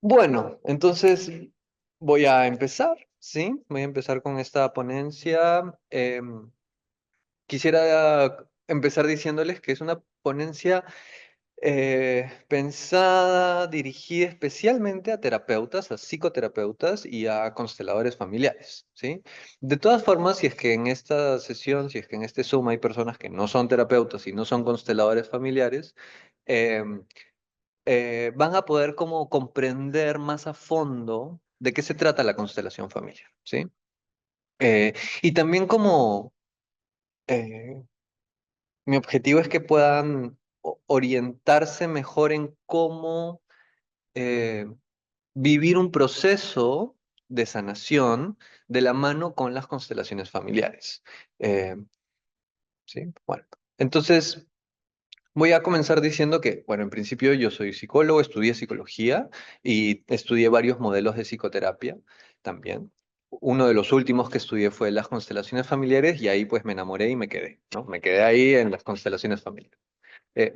Bueno, entonces voy a empezar, ¿sí? Voy a empezar con esta ponencia. Quisiera empezar diciéndoles que es una ponencia pensada, dirigida especialmente a terapeutas, a psicoterapeutas y a consteladores familiares, ¿sí? De todas formas, si es que en esta sesión, si es que en este Zoom hay personas que no son terapeutas y no son consteladores familiares, em, van a poder como comprender más a fondo de qué se trata la constelación familiar, ¿sí? Y también como eh, mi objetivo es que puedan orientarse mejor en cómo eh, vivir un proceso de sanación de la mano con las constelaciones familiares. Eh, ¿Sí? Bueno, entonces voy a comenzar diciendo que, bueno, en principio yo soy psicólogo, estudié psicología y estudié varios modelos de psicoterapia también. Uno de los últimos que estudié fue las constelaciones familiares y ahí pues me enamoré y me quedé, ¿no? Me quedé ahí en las constelaciones familiares. Eh,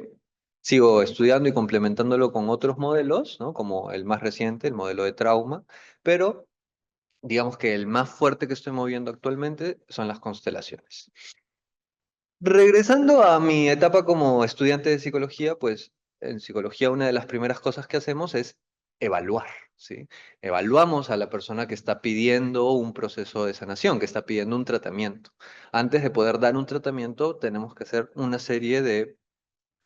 Sigo estudiando y complementándolo con otros modelos, ¿no? Como el más reciente, el modelo de trauma, pero digamos que el más fuerte que estoy moviendo actualmente son las constelaciones. Regresando a mi etapa como estudiante de psicología, pues en psicología una de las primeras cosas que hacemos es evaluar, ¿sí? Evaluamos a la persona que está pidiendo un proceso de sanación, que está pidiendo un tratamiento. Antes de poder dar un tratamiento, tenemos que hacer una serie de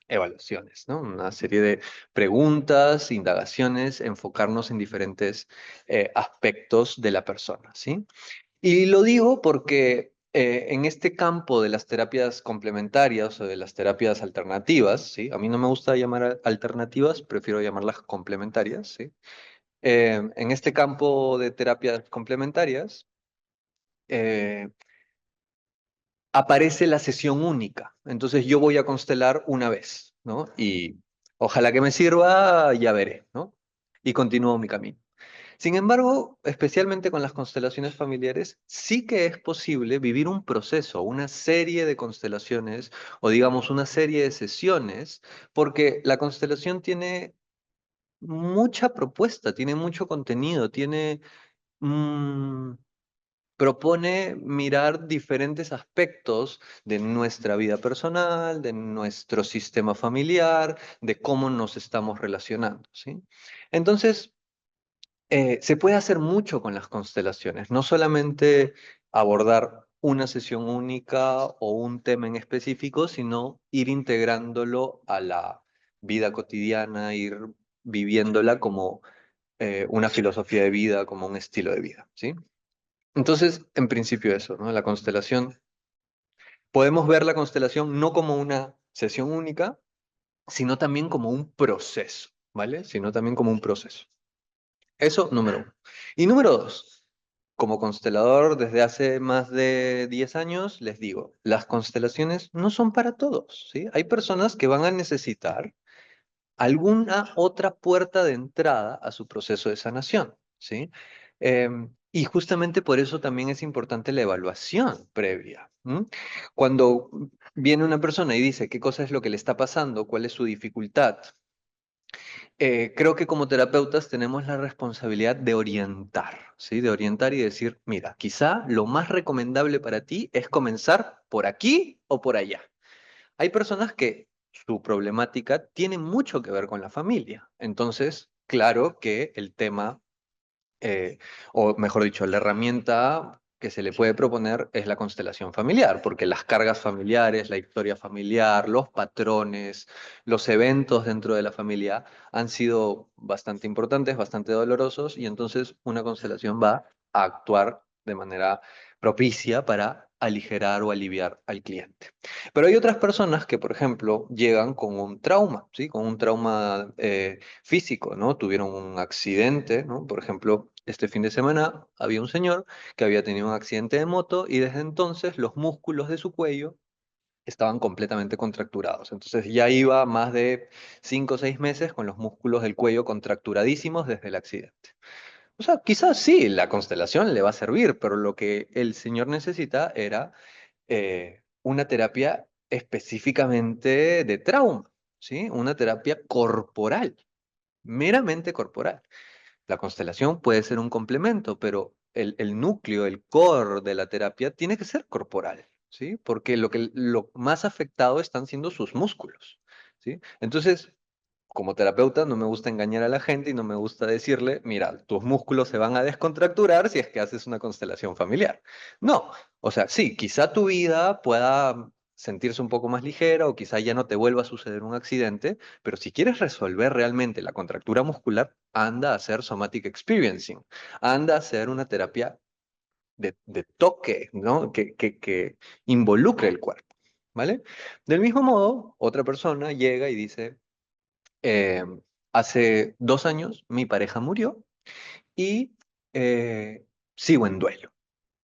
evaluaciones, ¿no? Una serie de preguntas, indagaciones, enfocarnos en diferentes aspectos de la persona, ¿sí? Y lo digo porque en este campo de las terapias complementarias o de las terapias alternativas, ¿sí? A mí no me gusta llamar alternativas, prefiero llamarlas complementarias, ¿sí? En este campo de terapias complementarias eh, aparece la sesión única. Entonces yo voy a constelar una vez, ¿no? Y ojalá que me sirva, ya veré, ¿no? Y continúo mi camino. Sin embargo, especialmente con las constelaciones familiares, sí que es posible vivir un proceso, una serie de constelaciones o digamos una serie de sesiones, porque la constelación tiene mucha propuesta, tiene mucho contenido, mm, propone mirar diferentes aspectos de nuestra vida personal, de nuestro sistema familiar, de cómo nos estamos relacionando, ¿sí? Entonces, se puede hacer mucho con las constelaciones, no solamente abordar una sesión única o un tema en específico, sino ir integrándolo a la vida cotidiana, ir viviéndola como una filosofía de vida, como un estilo de vida, ¿sí? Entonces, en principio eso, ¿no? La constelación, podemos ver la constelación no como una sesión única, sino también como un proceso, ¿vale? Sino también como un proceso. Eso, número uno. Y número dos, como constelador desde hace más de 10 años, les digo, las constelaciones no son para todos, ¿sí? Hay personas que van a necesitar alguna otra puerta de entrada a su proceso de sanación, ¿sí? Y justamente por eso también es importante la evaluación previa. ¿M? Cuando viene una persona y dice qué cosa es lo que le está pasando, cuál es su dificultad, creo que como terapeutas tenemos la responsabilidad de orientar, ¿sí? De orientar y decir, mira, quizá lo más recomendable para ti es comenzar por aquí o por allá. Hay personas que su problemática tiene mucho que ver con la familia. Entonces, claro que el tema, eh, o mejor dicho, la herramienta que se le puede proponer es la constelación familiar, porque las cargas familiares, la historia familiar, los patrones, los eventos dentro de la familia han sido bastante importantes, bastante dolorosos, y entonces una constelación va a actuar de manera propicia para aligerar o aliviar al cliente. Pero hay otras personas que, por ejemplo, llegan con un trauma, ¿sí? Con un trauma físico, ¿no? Tuvieron un accidente, ¿no? Por ejemplo, este fin de semana había un señor que había tenido un accidente de moto y desde entonces los músculos de su cuello estaban completamente contracturados. Entonces ya iba más de 5 o 6 meses con los músculos del cuello contracturadísimos desde el accidente. O sea, quizás sí, la constelación le va a servir, pero lo que el señor necesita era una terapia específicamente de trauma, ¿sí? Una terapia corporal, meramente corporal. La constelación puede ser un complemento, pero el núcleo, el core de la terapia tiene que ser corporal, ¿sí? Porque lo más afectado están siendo sus músculos, ¿sí? Entonces, como terapeuta no me gusta engañar a la gente y no me gusta decirle, mira, tus músculos se van a descontracturar si es que haces una constelación familiar. No, o sea, sí, quizá tu vida pueda sentirse un poco más ligera o quizá ya no te vuelva a suceder un accidente, pero si quieres resolver realmente la contractura muscular, anda a hacer somatic experiencing, anda a hacer una terapia de toque, ¿no? Que involucre el cuerpo, ¿vale? Del mismo modo, otra persona llega y dice, eh, hace 2 años mi pareja murió y sigo en duelo,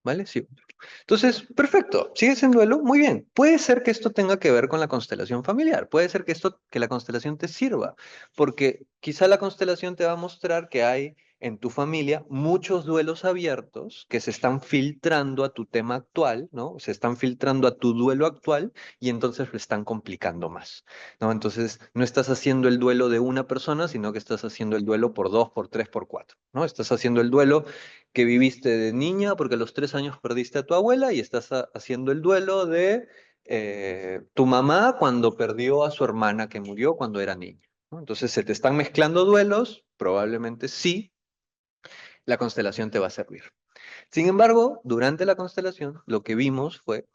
¿vale? Sigo en duelo. Entonces, perfecto, sigues en duelo, muy bien. Puede ser que esto tenga que ver con la constelación familiar, puede ser que la constelación te sirva, porque quizá la constelación te va a mostrar que hay en tu familia muchos duelos abiertos que se están filtrando a tu tema actual, ¿no? Se están filtrando a tu duelo actual y entonces lo están complicando más, ¿no? Entonces, no estás haciendo el duelo de una persona, sino que estás haciendo el duelo por dos, por tres, por cuatro, ¿no? Estás haciendo el duelo que viviste de niña porque a los 3 años perdiste a tu abuela y estás haciendo el duelo de tu mamá cuando perdió a su hermana que murió cuando era niña, ¿no? Entonces se te están mezclando duelos, probablemente sí, la constelación te va a servir. Sin embargo, durante la constelación lo que vimos fue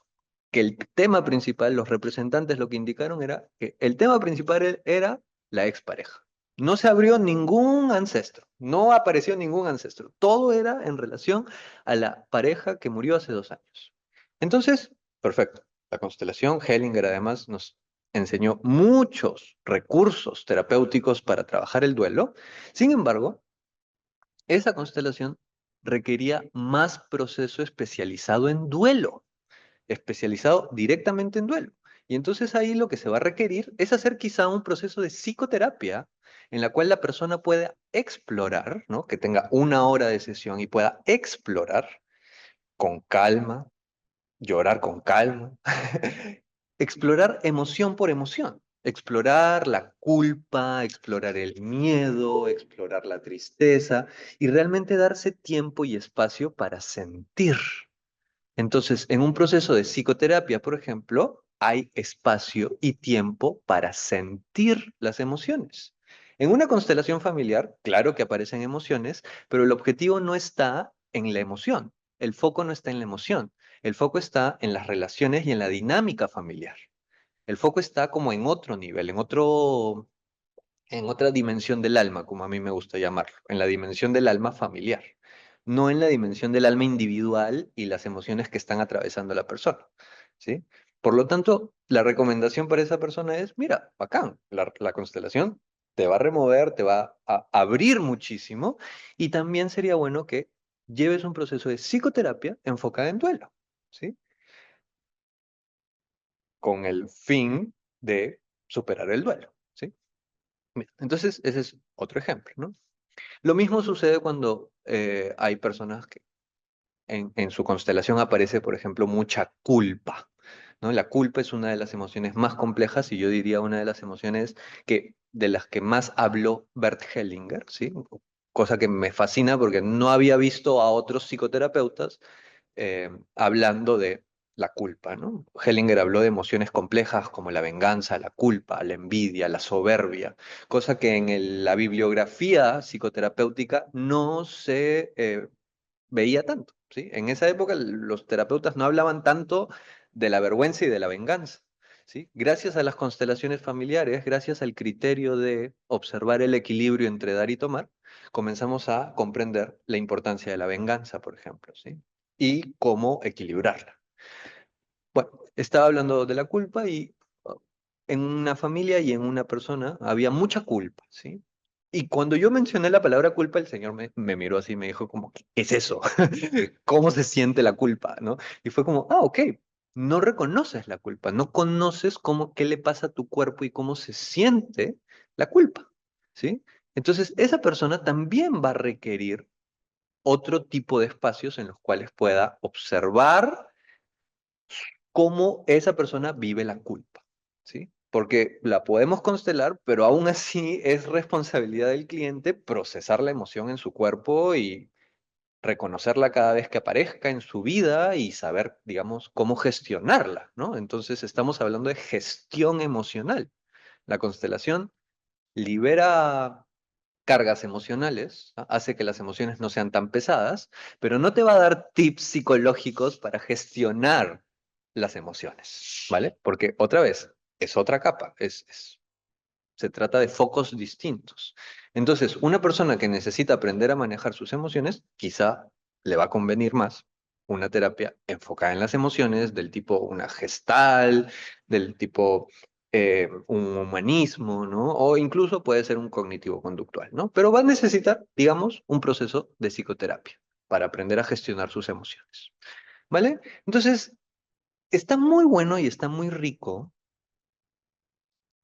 que el tema principal, los representantes lo que indicaron era que el tema principal era la expareja. No se abrió ningún ancestro, no apareció ningún ancestro. Todo era en relación a la pareja que murió hace 2 años. Entonces, perfecto. La constelación Hellinger además nos enseñó muchos recursos terapéuticos para trabajar el duelo. Sin embargo, esa constelación requería más proceso especializado en duelo, especializado directamente en duelo. Y entonces ahí lo que se va a requerir es hacer quizá un proceso de psicoterapia en la cual la persona pueda explorar, ¿no? Que tenga 1 hora de sesión y pueda explorar con calma, llorar con calma, explorar emoción por emoción, explorar la culpa, explorar el miedo, explorar la tristeza y realmente darse tiempo y espacio para sentir. Entonces, en un proceso de psicoterapia, por ejemplo, hay espacio y tiempo para sentir las emociones. En una constelación familiar, claro que aparecen emociones, pero el objetivo no está en la emoción. El foco no está en la emoción. El foco está en las relaciones y en la dinámica familiar. El foco está como en otro nivel, en otra dimensión del alma, como a mí me gusta llamarlo, en la dimensión del alma familiar, no en la dimensión del alma individual y las emociones que están atravesando la persona, ¿sí? Por lo tanto, la recomendación para esa persona es, mira, bacán, la constelación te va a remover, te va a abrir muchísimo y también sería bueno que lleves un proceso de psicoterapia enfocada en duelo, ¿sí? Con el fin de superar el duelo, ¿sí? Bien, entonces, ese es otro ejemplo, ¿no? Lo mismo sucede cuando hay personas que en su constelación aparece, por ejemplo, mucha culpa, ¿no? La culpa es una de las emociones más complejas y yo diría una de las emociones de las que más habló Bert Hellinger, ¿sí? Cosa que me fascina porque no había visto a otros psicoterapeutas hablando de la culpa, ¿no? Hellinger habló de emociones complejas como la venganza, la culpa, la envidia, la soberbia, cosa que en la bibliografía psicoterapéutica no se veía tanto, ¿sí? En esa época los terapeutas no hablaban tanto de la vergüenza y de la venganza, ¿sí? Gracias a las constelaciones familiares, gracias al criterio de observar el equilibrio entre dar y tomar, comenzamos a comprender la importancia de la venganza, por ejemplo, ¿sí? Y cómo equilibrarla. Bueno, estaba hablando de la culpa y en una familia y en una persona había mucha culpa, ¿sí? Y cuando yo mencioné la palabra culpa, el Señor me miró así y me dijo como, ¿qué es eso? ¿Cómo se siente la culpa? ¿No? Y fue como, ah, ok, no reconoces la culpa, no conoces qué le pasa a tu cuerpo y cómo se siente la culpa, ¿sí? Entonces, esa persona también va a requerir otro tipo de espacios en los cuales pueda observar cómo esa persona vive la culpa, ¿sí? porque la podemos constelar, pero aún así es responsabilidad del cliente procesar la emoción en su cuerpo y reconocerla cada vez que aparezca en su vida y saber, digamos, cómo gestionarla, ¿no? Entonces estamos hablando de gestión emocional. La constelación libera cargas emocionales, ¿no? Hace que las emociones no sean tan pesadas, pero no te va a dar tips psicológicos para gestionar las emociones, ¿vale? Porque otra vez, es otra capa, se trata de focos distintos. Entonces, una persona que necesita aprender a manejar sus emociones, quizá le va a convenir más una terapia enfocada en las emociones, del tipo una gestal, del tipo un humanismo, ¿no? O incluso puede ser un cognitivo-conductual, ¿no? Pero va a necesitar, digamos, un proceso de psicoterapia para aprender a gestionar sus emociones, ¿vale? Entonces, está muy bueno y está muy rico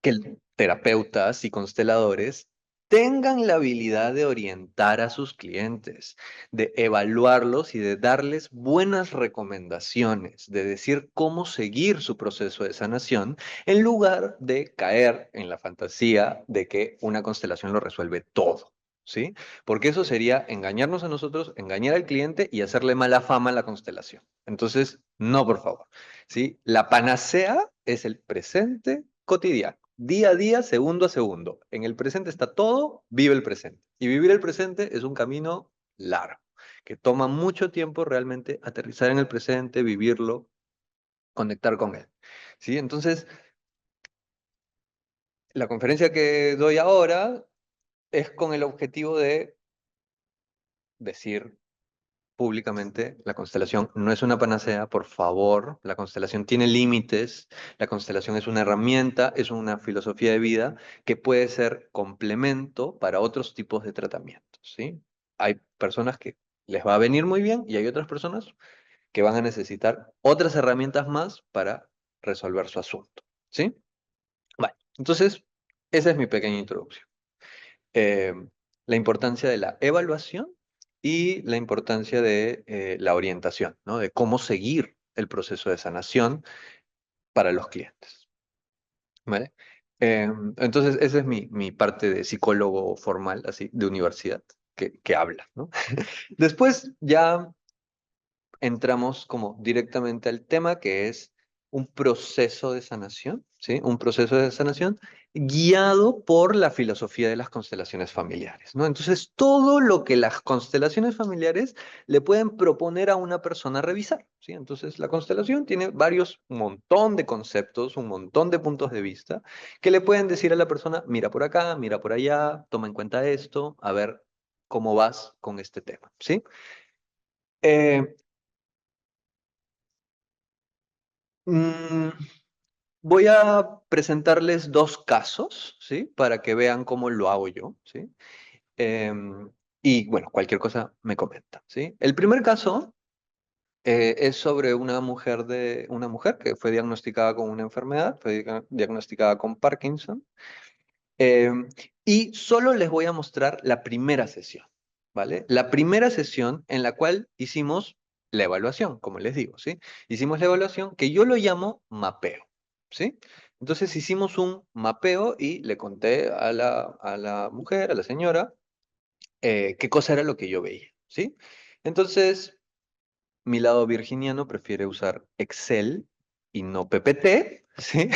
que terapeutas y consteladores tengan la habilidad de orientar a sus clientes, de evaluarlos y de darles buenas recomendaciones, de decir cómo seguir su proceso de sanación, en lugar de caer en la fantasía de que una constelación lo resuelve todo. ¿Sí? Porque eso sería engañarnos a nosotros, engañar al cliente y hacerle mala fama a la constelación. Entonces, no, por favor. ¿Sí? La panacea es el presente cotidiano, día a día, segundo a segundo. En el presente está todo, vive el presente. Y vivir el presente es un camino largo, que toma mucho tiempo realmente aterrizar en el presente, vivirlo, conectar con él. ¿Sí? Entonces, la conferencia que doy ahora es con el objetivo de decir públicamente, la constelación no es una panacea, por favor, la constelación tiene límites, la constelación es una herramienta, es una filosofía de vida que puede ser complemento para otros tipos de tratamientos, ¿sí? Hay personas que les va a venir muy bien y hay otras personas que van a necesitar otras herramientas más para resolver su asunto, ¿sí? Vale, entonces, esa es mi pequeña introducción. eh, la importancia de la evaluación y la importancia de la orientación, ¿no? De cómo seguir el proceso de sanación para los clientes, ¿vale? Entonces, esa es mi parte de psicólogo formal, así, de universidad, que habla, ¿no? Después ya entramos como directamente al tema que es un proceso de sanación, ¿sí? Un proceso de sanación guiado por la filosofía de las constelaciones familiares, ¿no? Entonces, todo lo que las constelaciones familiares le pueden proponer a una persona revisar, ¿sí? Entonces, la constelación tiene un montón de conceptos, un montón de puntos de vista que le pueden decir a la persona, mira por acá, mira por allá, toma en cuenta esto, a ver cómo vas con este tema, ¿sí? Eh, mm, Voy a presentarles dos casos, ¿sí? Para que vean cómo lo hago yo, ¿sí? Y bueno, cualquier cosa me comenta, ¿sí? El primer caso es sobre una mujer que fue diagnosticada con una enfermedad, fue diagnosticada con Parkinson, em, y solo les voy a mostrar la primera sesión, ¿vale? La primera sesión en la cual hicimos la evaluación, como les digo, ¿sí? Hicimos la evaluación que yo lo llamo mapeo, ¿sí? Entonces hicimos un mapeo y le conté a la mujer, a la señora, qué cosa era lo que yo veía, ¿sí? Entonces, mi lado virginiano prefiere usar Excel y no PPT, ¿sí?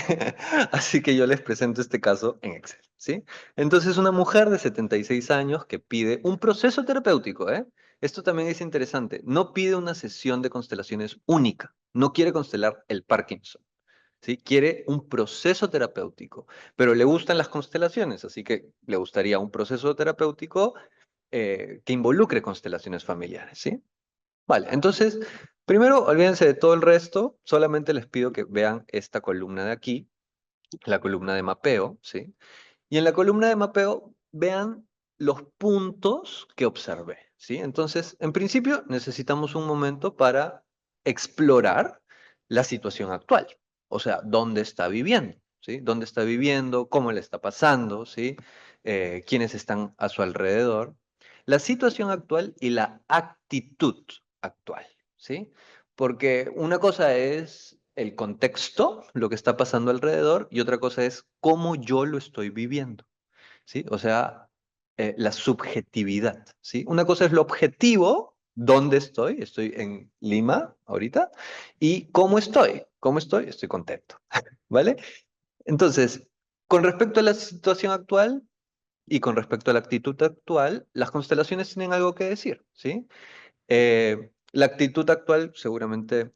Así que yo les presento este caso en Excel, ¿sí? Entonces, una mujer de 76 años que pide un proceso terapéutico, ¿eh? Esto también es interesante. No pide una sesión de constelaciones única. No quiere constelar el Parkinson, ¿sí? Quiere un proceso terapéutico, pero le gustan las constelaciones, así que le gustaría un proceso terapéutico que involucre constelaciones familiares, ¿sí? Vale, entonces, primero olvídense de todo el resto, solamente les pido que vean esta columna de aquí, la columna de mapeo, ¿sí? Y en la columna de mapeo vean los puntos que observé, ¿sí? Entonces, en principio, necesitamos un momento para explorar la situación actual, o sea, dónde está viviendo, ¿sí? ¿Dónde está viviendo? ¿Cómo le está pasando? ¿Sí? ¿Quiénes están a su alrededor? La situación actual y la actitud actual, ¿sí? Porque una cosa es el contexto, lo que está pasando alrededor, y otra cosa es cómo yo lo estoy viviendo, ¿sí? O sea, la subjetividad, ¿sí? Una cosa es lo objetivo, ¿dónde estoy? Estoy en Lima ahorita, y ¿cómo estoy? ¿Cómo estoy? Estoy contento, ¿vale? Entonces, con respecto a la situación actual y con respecto a la actitud actual, las constelaciones tienen algo que decir, ¿sí? La actitud actual seguramente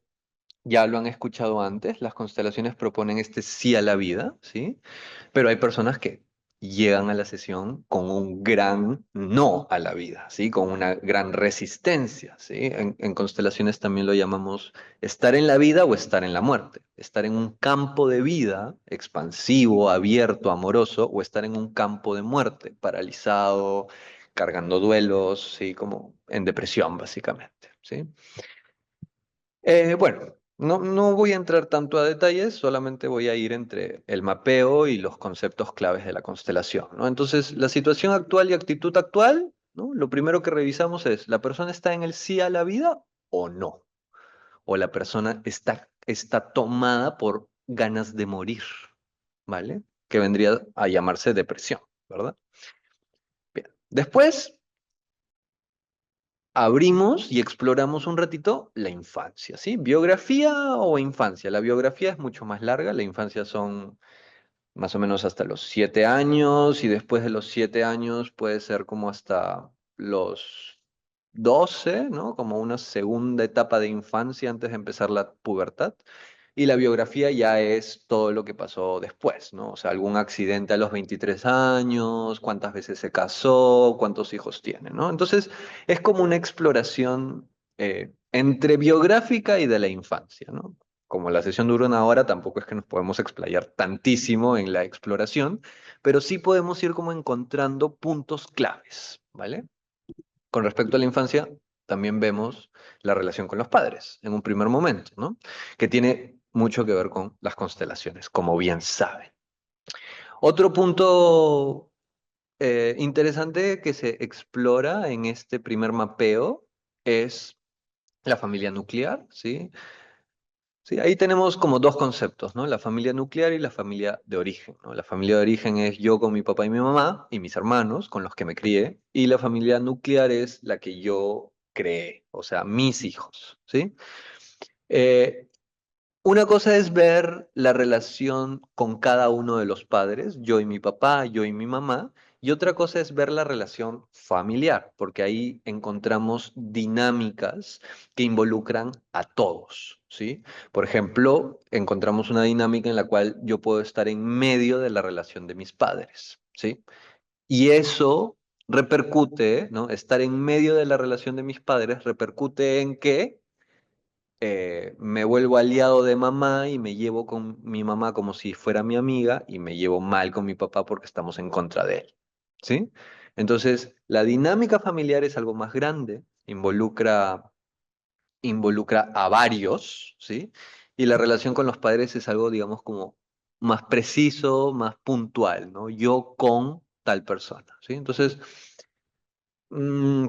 ya lo han escuchado antes, las constelaciones proponen este sí a la vida, ¿sí? Pero hay personas que llegan a la sesión con un gran no a la vida, ¿sí? Con una gran resistencia, ¿sí? En constelaciones también lo llamamos estar en la vida o estar en la muerte. Estar en un campo de vida expansivo, abierto, amoroso, o estar en un campo de muerte, paralizado, cargando duelos, ¿sí? Como en depresión, básicamente, ¿sí? Bueno, no voy a entrar tanto a detalles, solamente voy a ir entre el mapeo y los conceptos claves de la constelación, ¿no? Entonces, la situación actual y actitud actual, ¿no? Lo primero que revisamos es, ¿la persona está en el sí a la vida o no? O la persona está tomada por ganas de morir, ¿vale? Que vendría a llamarse depresión, ¿verdad? Bien. Después abrimos y exploramos un ratito la infancia, ¿sí? ¿Biografía o infancia? La biografía es mucho más larga, la infancia son más o menos hasta los 7 años y después de los 7 años puede ser como hasta los 12, ¿no? Como una segunda etapa de infancia antes de empezar la pubertad. Y la biografía ya es todo lo que pasó después, ¿no? O sea, algún accidente a los 23 años, cuántas veces se casó, cuántos hijos tiene, ¿no? Entonces, es como una exploración entre biográfica y de la infancia, ¿no? Como la sesión dura una hora, tampoco es que nos podemos explayar tantísimo en la exploración, pero sí podemos ir como encontrando puntos claves, ¿vale? Con respecto a la infancia, también vemos la relación con los padres en un primer momento, ¿no? Que tiene mucho que ver con las constelaciones, como bien saben. Otro punto interesante que se explora en este primer mapeo es la familia nuclear, ¿sí? Sí, ahí tenemos como dos conceptos, ¿no? La familia nuclear y la familia de origen, ¿no? La familia de origen es yo con mi papá y mi mamá y mis hermanos con los que me crié, y la familia nuclear es la que yo creé, o sea, mis hijos, ¿sí? Eh, una cosa es ver la relación con cada uno de los padres, yo y mi papá, yo y mi mamá, y otra cosa es ver la relación familiar, porque ahí encontramos dinámicas que involucran a todos, ¿sí? Por ejemplo, encontramos una dinámica en la cual yo puedo estar en medio de la relación de mis padres, ¿sí? Y eso repercute, ¿no? Estar en medio de la relación de mis padres repercute en que me vuelvo aliado de mamá y me llevo con mi mamá como si fuera mi amiga y me llevo mal con mi papá porque estamos en contra de él, ¿sí? Entonces, la dinámica familiar es algo más grande, involucra a varios, ¿sí? Y la relación con los padres es algo, digamos, como más preciso, más puntual, ¿no? Yo con tal persona, ¿sí? Entonces,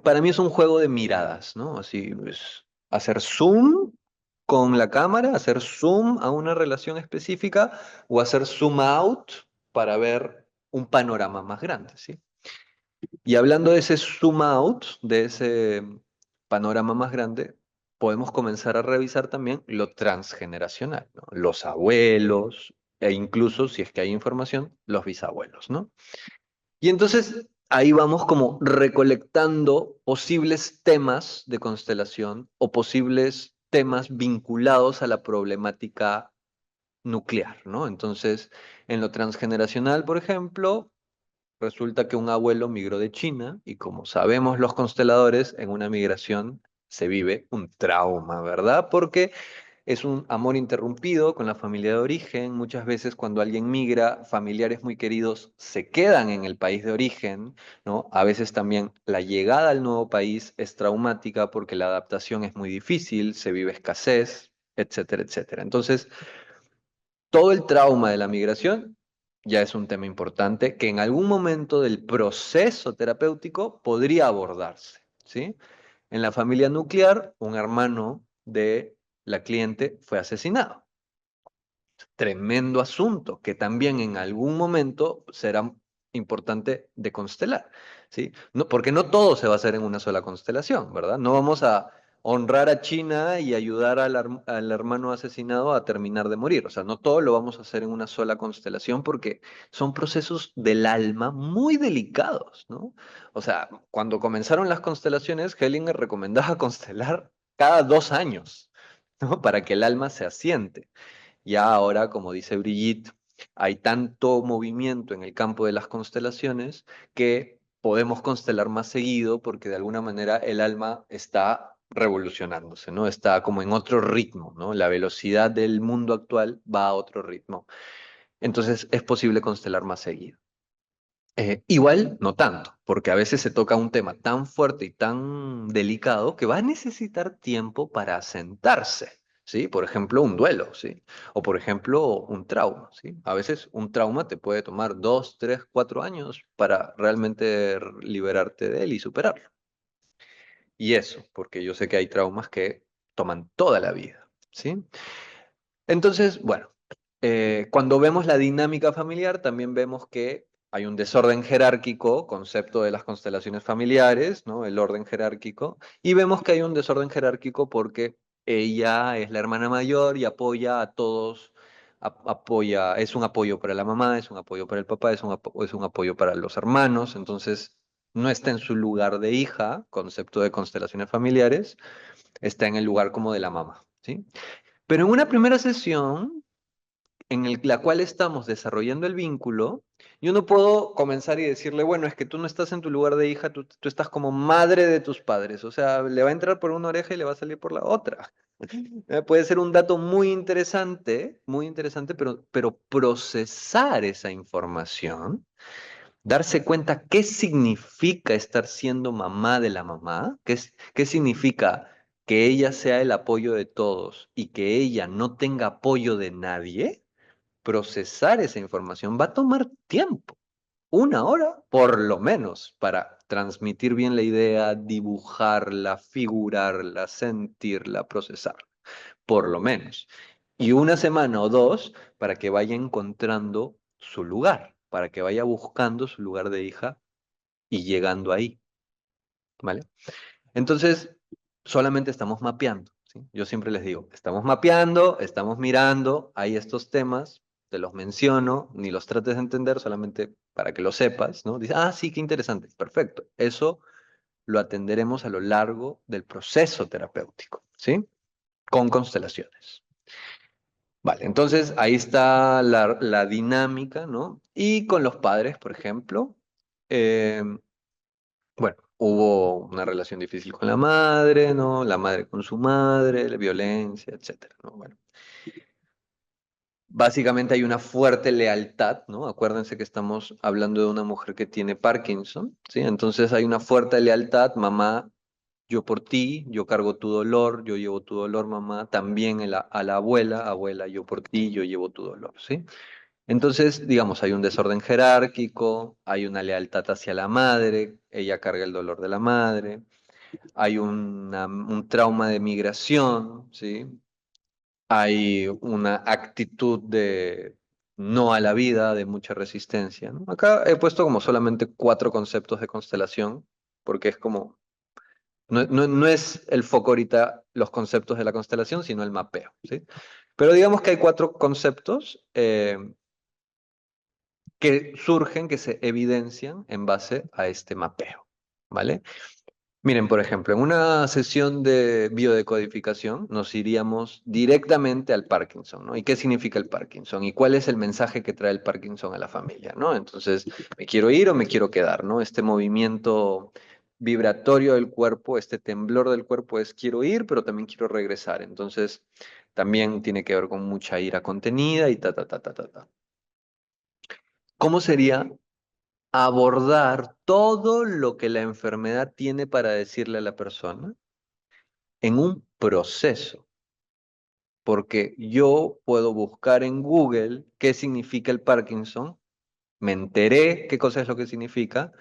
para mí es un juego de miradas, ¿no? Así, pues, hacer zoom con la cámara, hacer zoom a una relación específica o hacer zoom out para ver un panorama más grande, ¿sí? Y hablando de ese zoom out, de ese panorama más grande, podemos comenzar a revisar también lo transgeneracional, ¿no? Los abuelos e incluso, si es que hay información, los bisabuelos, ¿no? Y entonces ahí vamos como recolectando posibles temas de constelación o posibles temas vinculados a la problemática nuclear, ¿no? Entonces, en lo transgeneracional, por ejemplo, resulta que un abuelo migró de China y como sabemos los consteladores, en una migración se vive un trauma, ¿verdad? Porque es un amor interrumpido con la familia de origen. Muchas veces cuando alguien migra, familiares muy queridos se quedan en el país de origen, ¿no? A veces también la llegada al nuevo país es traumática porque la adaptación es muy difícil, se vive escasez, etcétera, etcétera. Entonces, todo el trauma de la migración ya es un tema importante que en algún momento del proceso terapéutico podría abordarse, ¿sí? En la familia nuclear, un hermano de la cliente fue asesinado. Tremendo asunto que también en algún momento será importante de constelar, ¿sí? No, porque no todo se va a hacer en una sola constelación, ¿verdad? No vamos a honrar a China y ayudar al hermano asesinado a terminar de morir. O sea, no todo lo vamos a hacer en una sola constelación porque son procesos del alma muy delicados, ¿no? O sea, cuando comenzaron las constelaciones, Hellinger recomendaba constelar cada 2 años, ¿no? Para que el alma se asiente. Ya ahora, como dice Brigitte, hay tanto movimiento en el campo de las constelaciones que podemos constelar más seguido porque de alguna manera el alma está revolucionándose, ¿no? Está como en otro ritmo, ¿no? La velocidad del mundo actual va a otro ritmo. Entonces es posible constelar más seguido. Igual, no tanto, porque a veces se toca un tema tan fuerte y tan delicado que va a necesitar tiempo para asentarse, ¿sí? Por ejemplo, un duelo, ¿sí? O por ejemplo, un trauma, ¿sí? A veces un trauma te puede tomar 2, 3, 4 años para realmente liberarte de él y superarlo. Y eso, porque yo sé que hay traumas que toman toda la vida, ¿sí? Entonces, bueno, cuando vemos la dinámica familiar, también vemos que hay un desorden jerárquico, concepto de las constelaciones familiares, ¿no? El orden jerárquico, y vemos que hay un desorden jerárquico porque ella es la hermana mayor y apoya a todos, apoya, es un apoyo para la mamá, es un apoyo para el papá, es un apoyo para los hermanos, entonces no está en su lugar de hija, concepto de constelaciones familiares, está en el lugar como de la mamá, ¿sí? Pero en una primera sesión, la cual estamos desarrollando el vínculo, yo no puedo comenzar y decirle, bueno, es que tú no estás en tu lugar de hija, tú estás como madre de tus padres. O sea, le va a entrar por una oreja y le va a salir por la otra. Puede ser un dato muy interesante, pero procesar esa información, darse cuenta qué significa estar siendo mamá de la mamá, qué significa que ella sea el apoyo de todos y que ella no tenga apoyo de nadie, procesar esa información va a tomar tiempo, 1 hora por lo menos, para transmitir bien la idea, dibujarla, figurarla, sentirla, procesarla, por lo menos. Y 1 semana o 2 para que vaya encontrando su lugar, para que vaya buscando su lugar de hija y llegando ahí, ¿vale? Entonces, solamente estamos mapeando, ¿sí? Yo siempre les digo, estamos mapeando, estamos mirando, hay estos temas, te los menciono, ni los trates de entender, solamente para que lo sepas, ¿no? Dices, ah, sí, qué interesante, perfecto. Eso lo atenderemos a lo largo del proceso terapéutico, ¿sí? Con constelaciones. Vale, entonces ahí está la dinámica, ¿no? Y con los padres, por ejemplo, eh, bueno, hubo una relación difícil con la madre, ¿no? La madre con su madre, la violencia, etcétera, ¿no? Bueno, básicamente hay una fuerte lealtad, ¿no? Acuérdense que estamos hablando de una mujer que tiene Parkinson, ¿sí? Entonces hay una fuerte lealtad, mamá, yo por ti, yo cargo tu dolor, yo llevo tu dolor, mamá, también a la abuela, abuela, yo por ti, yo llevo tu dolor, ¿sí? Entonces, digamos, hay un desorden jerárquico, hay una lealtad hacia la madre, ella carga el dolor de la madre, hay un trauma de migración, ¿sí? Hay una actitud de no a la vida, de mucha resistencia, ¿no? Acá he puesto como solamente 4 conceptos de constelación, porque es como, no es el foco ahorita los conceptos de la constelación, sino el mapeo, ¿sí? Pero digamos que hay 4 conceptos que surgen, que se evidencian en base a este mapeo, ¿vale? Miren, por ejemplo, en una sesión de biodecodificación nos iríamos directamente al Parkinson, ¿no? ¿Y qué significa el Parkinson? ¿Y cuál es el mensaje que trae el Parkinson a la familia, ¿no? Entonces, ¿me quiero ir o me quiero quedar, ¿no? Este movimiento vibratorio del cuerpo, este temblor del cuerpo es quiero ir, pero también quiero regresar. Entonces, también tiene que ver con mucha ira contenida y ta, ta, ta, ta, ta, ta. ¿Cómo sería abordar todo lo que la enfermedad tiene para decirle a la persona en un proceso? Porque yo puedo buscar en Google qué significa el Parkinson, me enteré qué cosa es lo que significa,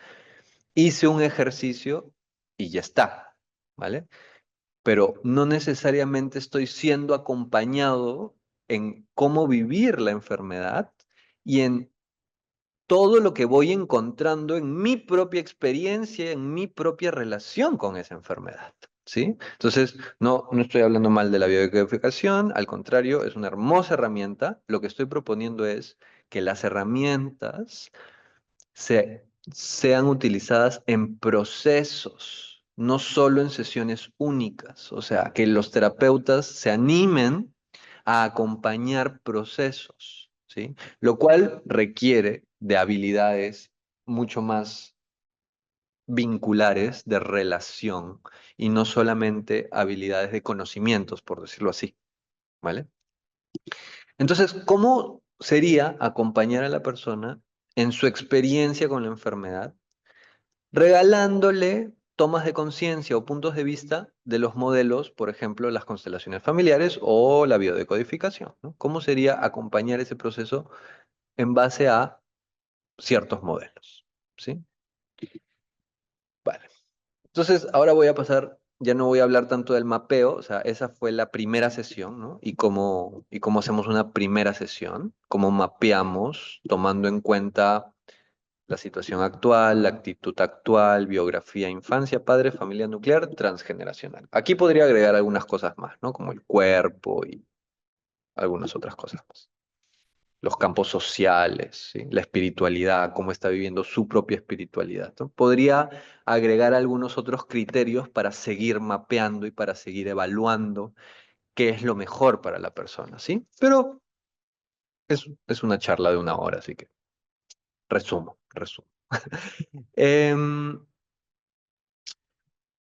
hice un ejercicio y ya está, ¿vale? Pero no necesariamente estoy siendo acompañado en cómo vivir la enfermedad y en todo lo que voy encontrando en mi propia experiencia, en mi propia relación con esa enfermedad. ¿Sí? Entonces, no estoy hablando mal de la biodecodificación, al contrario, es una hermosa herramienta. Lo que estoy proponiendo es que las herramientas sean utilizadas en procesos, no solo en sesiones únicas. O sea, que los terapeutas se animen a acompañar procesos, ¿sí? Lo cual requiere de habilidades mucho más vinculares de relación y no solamente habilidades de conocimientos, por decirlo así, ¿vale? Entonces, ¿cómo sería acompañar a la persona en su experiencia con la enfermedad, regalándole tomas de conciencia o puntos de vista de los modelos, por ejemplo, las constelaciones familiares o la biodecodificación, ¿no? ¿Cómo sería acompañar ese proceso en base a ciertos modelos? ¿Sí? Vale. Entonces, ahora voy a pasar, ya no voy a hablar tanto del mapeo, o sea, esa fue la primera sesión, ¿no? Y cómo hacemos una primera sesión, cómo mapeamos, tomando en cuenta la situación actual, la actitud actual, biografía, infancia, padre, familia nuclear, transgeneracional. Aquí podría agregar algunas cosas más, ¿no? Como el cuerpo y algunas otras cosas más. Los campos sociales, ¿sí? La espiritualidad, cómo está viviendo su propia espiritualidad, ¿no? Podría agregar algunos otros criterios para seguir mapeando y para seguir evaluando qué es lo mejor para la persona, ¿sí? Pero es una charla de una hora, así que resumo. Em,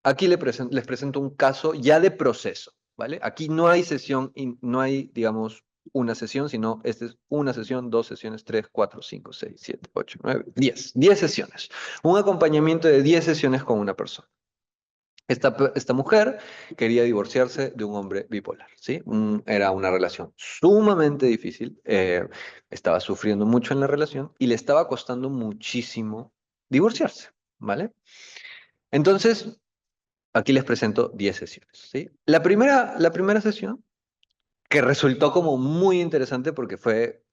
Aquí les presento un caso ya de proceso, ¿vale? Aquí no hay sesión, no hay, digamos, una sesión, sino esta es una sesión, dos sesiones, tres, cuatro, cinco, seis, siete, ocho, nueve, 10 sesiones. Un acompañamiento de 10 sesiones con una persona. Esta mujer quería divorciarse de un hombre bipolar, ¿sí? Era una relación sumamente difícil, estaba sufriendo mucho en la relación y le estaba costando muchísimo divorciarse, ¿vale? Entonces, aquí les presento 10 sesiones, ¿sí? La primera sesión, que resultó como muy interesante porque fue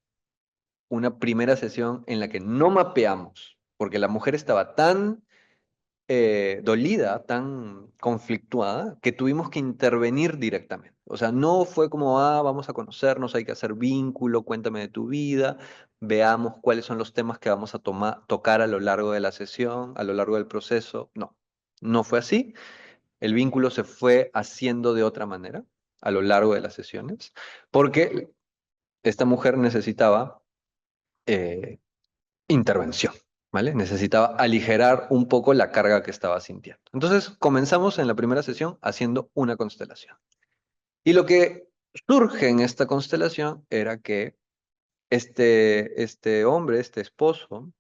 una primera sesión en la que no mapeamos, porque la mujer estaba tan dolida, tan conflictuada, que tuvimos que intervenir directamente. O sea, no fue como, vamos a conocernos, hay que hacer vínculo, cuéntame de tu vida, veamos cuáles son los temas que vamos a tocar a lo largo de la sesión, a lo largo del proceso. No, no fue así. El vínculo se fue haciendo de otra manera a lo largo de las sesiones, porque esta mujer necesitaba eh, intervención, ¿vale? Necesitaba aligerar un poco la carga que estaba sintiendo. Entonces, comenzamos en la primera sesión haciendo una constelación. Y lo que surge en esta constelación era que este hombre, este esposo,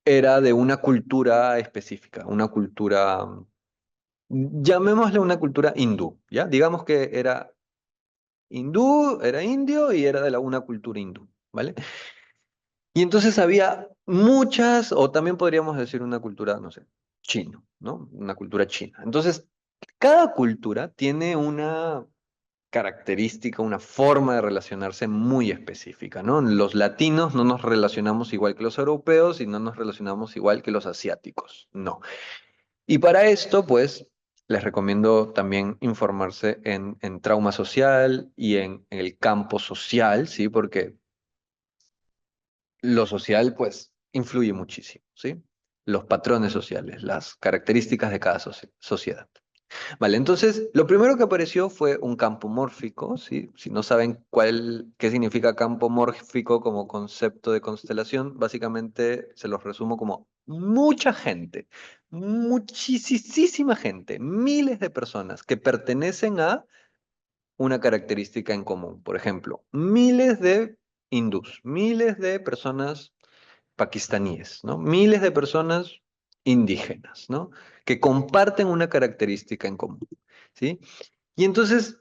era de una cultura específica, una cultura, llamémosle una cultura hindú, ¿ya? Digamos que era hindú, era indio y era de una cultura hindú, ¿vale? Y entonces había muchas, o también podríamos decir una cultura, no sé, chino, ¿no? Una cultura china. Entonces, cada cultura tiene una característica, una forma de relacionarse muy específica, ¿no? Los latinos no nos relacionamos igual que los europeos y no nos relacionamos igual que los asiáticos, no. Y para esto, pues, les recomiendo también informarse en trauma social y en el campo social, ¿sí? Porque lo social, pues, influye muchísimo, ¿sí? Los patrones sociales, las características de cada sociedad. Vale, entonces, lo primero que apareció fue un campo mórfico, ¿sí? Si no saben qué significa campo mórfico como concepto de constelación, básicamente se los resumo como mucha gente, muchísima gente, miles de personas que pertenecen a una característica en común. Por ejemplo, miles de hindús, miles de personas pakistaníes, ¿no? Miles de personas indígenas, ¿no? Que comparten una característica en común, ¿sí? Y entonces,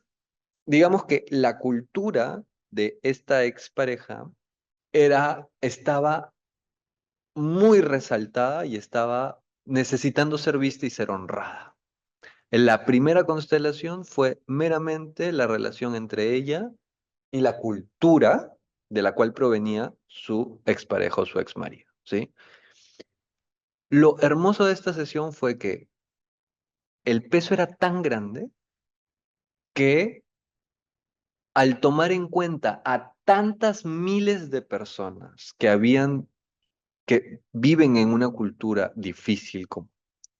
digamos que la cultura de esta expareja estaba muy resaltada y estaba necesitando ser vista y ser honrada. En la primera constelación fue meramente la relación entre ella y la cultura de la cual provenía su expareja o su exmarido, ¿sí? Lo hermoso de esta sesión fue que el peso era tan grande que al tomar en cuenta a tantas miles de personas que viven en una cultura difícil como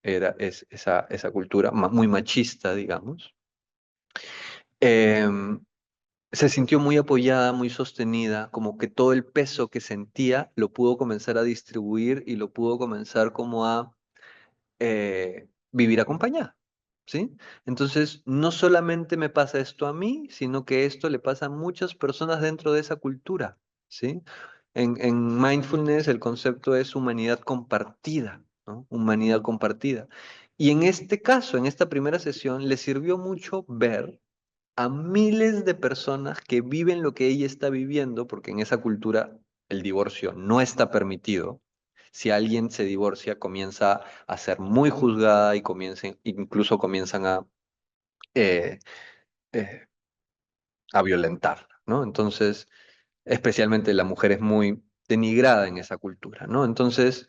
esa cultura, muy machista, digamos, em, se sintió muy apoyada, muy sostenida, como que todo el peso que sentía lo pudo comenzar a distribuir y lo pudo comenzar como a vivir acompañada, ¿sí? Entonces, no solamente me pasa esto a mí, sino que esto le pasa a muchas personas dentro de esa cultura, ¿sí? En mindfulness el concepto es humanidad compartida, ¿no? Humanidad compartida. Y en este caso, en esta primera sesión, le sirvió mucho ver a miles de personas que viven lo que ella está viviendo, porque en esa cultura el divorcio no está permitido. Si alguien se divorcia, comienza a ser muy juzgada y incluso comienzan eh, eh, a violentarla, ¿no? Entonces, especialmente la mujer es muy denigrada en esa cultura, ¿no? Entonces,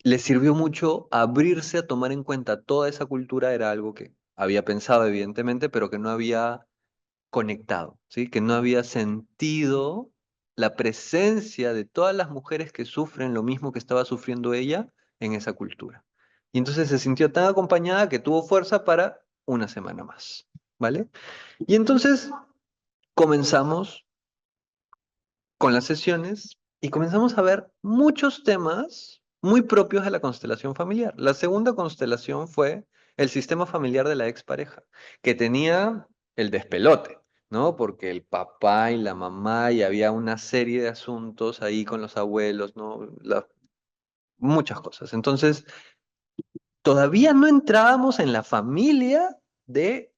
le sirvió mucho abrirse a tomar en cuenta toda esa cultura, era algo que había pensado, evidentemente, pero que no había conectado, ¿sí? Que no había sentido la presencia de todas las mujeres que sufren lo mismo que estaba sufriendo ella en esa cultura. Y entonces se sintió tan acompañada que tuvo fuerza para una semana más, ¿vale? Y entonces comenzamos con las sesiones y comenzamos a ver muchos temas muy propios de la constelación familiar. La segunda constelación fue el sistema familiar de la expareja, que tenía el despelote, ¿no? Porque el papá y la mamá y había una serie de asuntos ahí con los abuelos, ¿no? Muchas cosas. Entonces, todavía no entrábamos en la familia de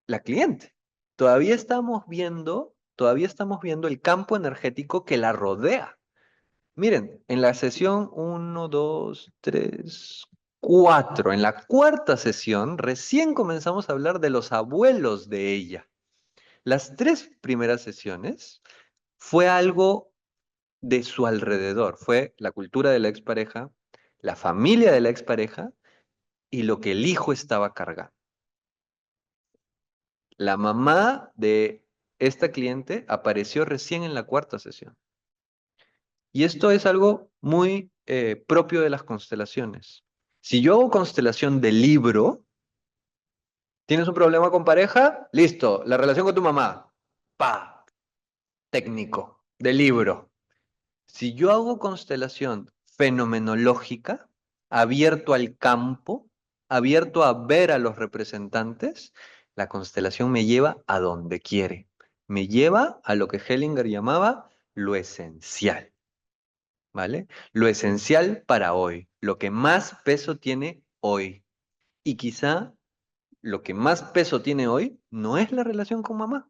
la cliente. Todavía estamos viendo el campo energético que la rodea. Miren, en la sesión uno, 2, 3, 4, en la cuarta sesión, recién comenzamos a hablar de los abuelos de ella. Las tres primeras sesiones fue algo de su alrededor, fue la cultura de la expareja, la familia de la expareja y lo que el hijo estaba cargando. La mamá de esta cliente apareció recién en la cuarta sesión. Y esto es algo muy propio de las constelaciones. Si yo hago constelación de libro, ¿tienes un problema con pareja? Listo, la relación con tu mamá. Pa, técnico, de libro. Si yo hago constelación fenomenológica, abierto al campo, abierto a ver a los representantes, la constelación me lleva a donde quiere. Me lleva a lo que Hellinger llamaba lo esencial. ¿Vale? Lo esencial para hoy, lo que más peso tiene hoy. Y quizá lo que más peso tiene hoy no es la relación con mamá.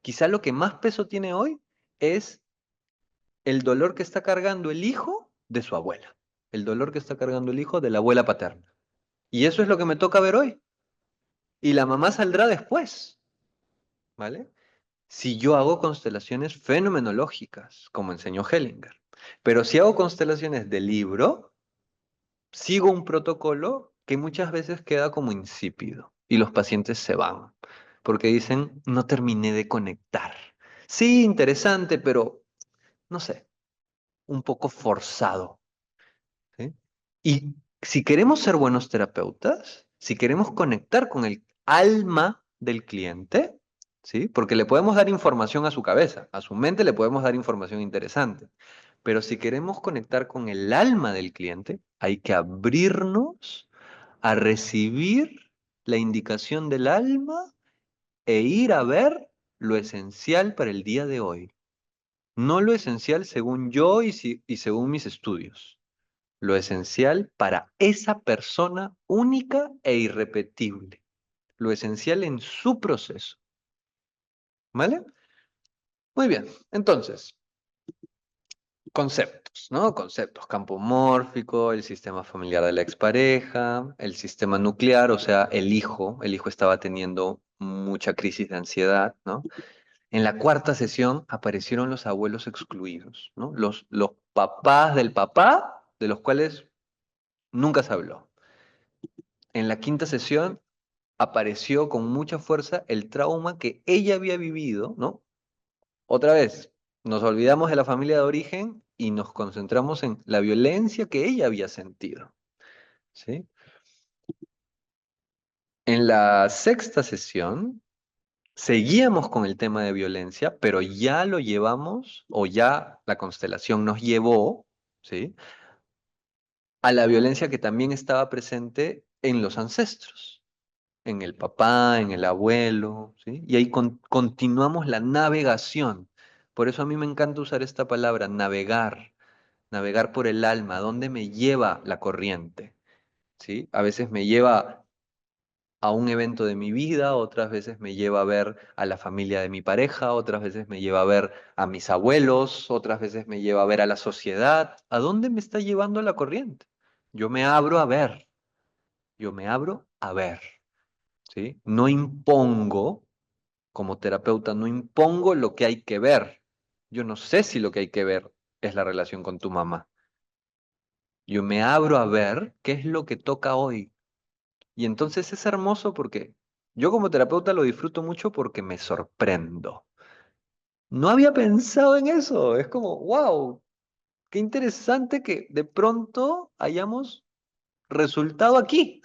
Quizá lo que más peso tiene hoy es el dolor que está cargando el hijo de su abuela, el dolor que está cargando el hijo de la abuela paterna. Y eso es lo que me toca ver hoy. Y la mamá saldrá después, ¿vale? Si yo hago constelaciones fenomenológicas, como enseñó Hellinger. Pero si hago constelaciones de libro, sigo un protocolo que muchas veces queda como insípido y los pacientes se van porque dicen, no terminé de conectar. Sí, interesante, pero no sé, un poco forzado. ¿Sí? Y si queremos ser buenos terapeutas, si queremos conectar con el alma del cliente, ¿sí? Porque le podemos dar información a su cabeza, a su mente le podemos dar información interesante, pero si queremos conectar con el alma del cliente, hay que abrirnos a recibir la indicación del alma e ir a ver lo esencial para el día de hoy. No lo esencial según yo y según mis estudios. Lo esencial para esa persona única e irrepetible. Lo esencial en su proceso. ¿Vale? Muy bien. Entonces, conceptos, ¿no? Conceptos, campo mórfico, el sistema familiar de la expareja, el sistema nuclear, o sea, el hijo estaba teniendo mucha crisis de ansiedad, ¿no? En la cuarta sesión aparecieron los abuelos excluidos, ¿no? Los papás del papá, de los cuales nunca se habló. En la quinta sesión apareció con mucha fuerza el trauma que ella había vivido, ¿no? Otra vez, nos olvidamos de la familia de origen y nos concentramos en la violencia que ella había sentido, ¿sí? En la sexta sesión seguíamos con el tema de violencia, pero ya lo llevamos, o ya la constelación nos llevó, ¿sí? A la violencia que también estaba presente en los ancestros, en el papá, en el abuelo, ¿sí? Y ahí continuamos la navegación. Por eso a mí me encanta usar esta palabra, navegar, navegar por el alma, ¿a dónde me lleva la corriente? ¿Sí? A veces me lleva a un evento de mi vida, otras veces me lleva a ver a la familia de mi pareja, otras veces me lleva a ver a mis abuelos, otras veces me lleva a ver a la sociedad. ¿A dónde me está llevando la corriente? Yo me abro a ver, yo me abro a ver, ¿sí? No impongo, como terapeuta, no impongo lo que hay que ver. Yo no sé si lo que hay que ver es la relación con tu mamá. Yo me abro a ver qué es lo que toca hoy. Y entonces es hermoso porque yo como terapeuta lo disfruto mucho porque me sorprendo. No había pensado en eso. Es como, wow, qué interesante que de pronto hayamos resultado aquí,